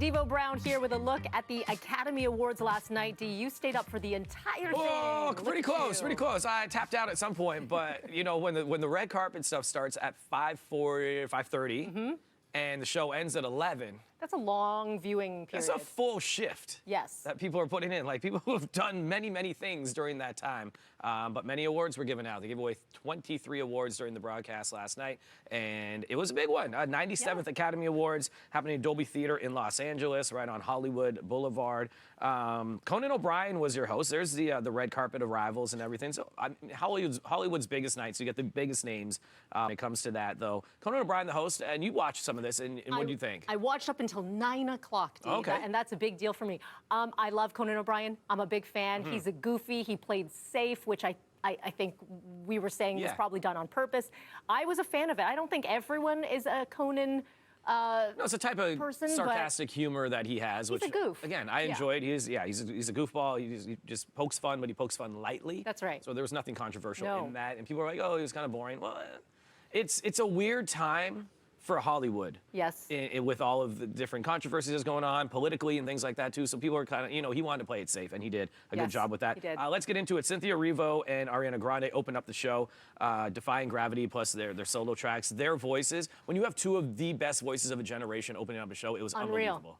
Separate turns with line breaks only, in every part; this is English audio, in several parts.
Devo Brown here with a look at the Academy Awards last night. D, you stayed up for the entire thing.
Oh, pretty close, pretty close. I tapped out at some point, but you know, when the red carpet stuff starts at 5:40, 5:30, and the show ends at 11.
That's a long viewing period.
That's a full shift.
Yes.
That people are putting in. Like, people who have done many, many things during that time. But many awards were given out. They gave away 23 awards during the broadcast last night, and it was a big one. 97th Academy Awards happening at Dolby Theater in Los Angeles, right on Hollywood Boulevard. Conan O'Brien was your host. There's the red carpet arrivals and everything. So Hollywood's biggest night, so you get the biggest names when it comes to that, though. Conan O'Brien, the host, and you watched some of this, and what do you think?
I watched up until 9 o'clock, Dave, and that's a big deal for me. I love Conan O'Brien. I'm a big fan. He's a goofy. He played safe, which I think we were saying was probably done on purpose. I was a fan of it. I don't think everyone is a Conan
no, it's a type of
person,
sarcastic humor that he has.
He's
which,
a goof.
Again, I enjoyed. He's a goofball. He just pokes fun, but he pokes fun lightly.
That's right.
So there was nothing controversial in that. And people were like, oh, he was kind of boring. Well, it's a weird time for Hollywood.
Yes.
With all of the different controversies that's going on politically and things like that too. So people are kind of, you know, he wanted to play it safe, and he did a good job with that.
He did.
Let's get into it. Cynthia Erivo and Ariana Grande opened up the show, Defying Gravity, plus their solo tracks, their voices. When you have two of the best voices of a generation opening up a show, it was unbelievable.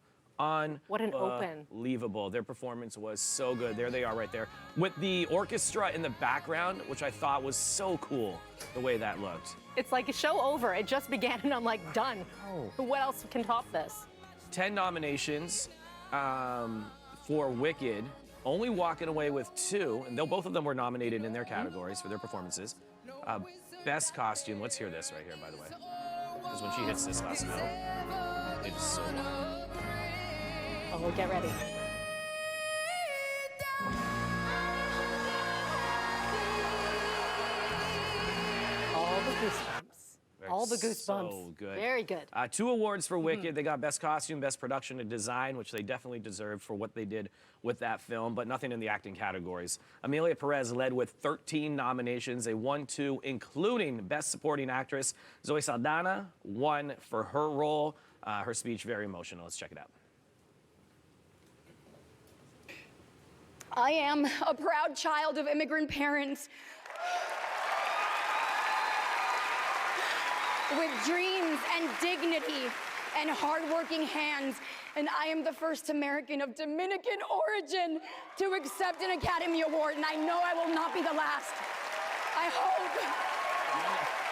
What an open.
Unbelievable. Their performance was so good. There they are right there. With the orchestra in the background, which I thought was so cool, the way that looked.
It's like a show over. It just began, and I'm like, done. What else can top this?
10 nominations for Wicked, only walking away with 2, and both of them were nominated in their categories for their performances. Best costume, let's hear this right here, by the way. Because when she hits this last note, it is so loud.
Oh, get ready. All the goosebumps. All the goosebumps.
So good.
Very good.
2 awards for Wicked. They got Best Costume, Best Production and Design, which they definitely deserved for what they did with that film, but nothing in the acting categories. Amelia Perez led with 13 nominations. They won 2, including Best Supporting Actress. Zoe Saldana won for her role. Her speech, very emotional. Let's check it out.
I am a proud child of immigrant parents with dreams and dignity and hardworking hands, and I am the first American of Dominican origin to accept an Academy Award, and I know I will not be the last. I hope.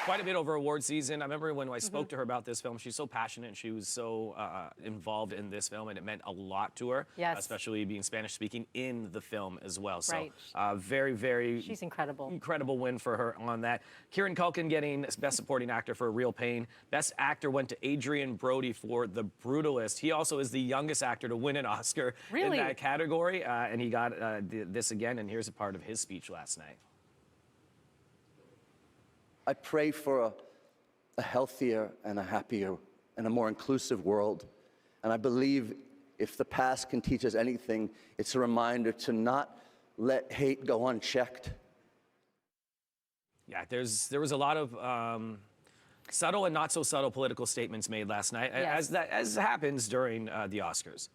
Quite a bit over award season. I remember when I spoke to her about this film, she's so passionate, and she was so involved in this film, and it meant a lot to her, especially being Spanish-speaking in the film as well. So very, very
She's incredible.
Incredible win for her on that. Kieran Culkin getting Best Supporting Actor for Real Pain. Best Actor went to Adrian Brody for The Brutalist. He also is the youngest actor to win an Oscar in that category, and he got this again, and here's a part of his speech last night.
I pray for a healthier and a happier and a more inclusive world. And I believe if the past can teach us anything, it's a reminder to not let hate go unchecked.
Yeah, there was a lot of subtle and not so subtle political statements made last night, as happens during the Oscars.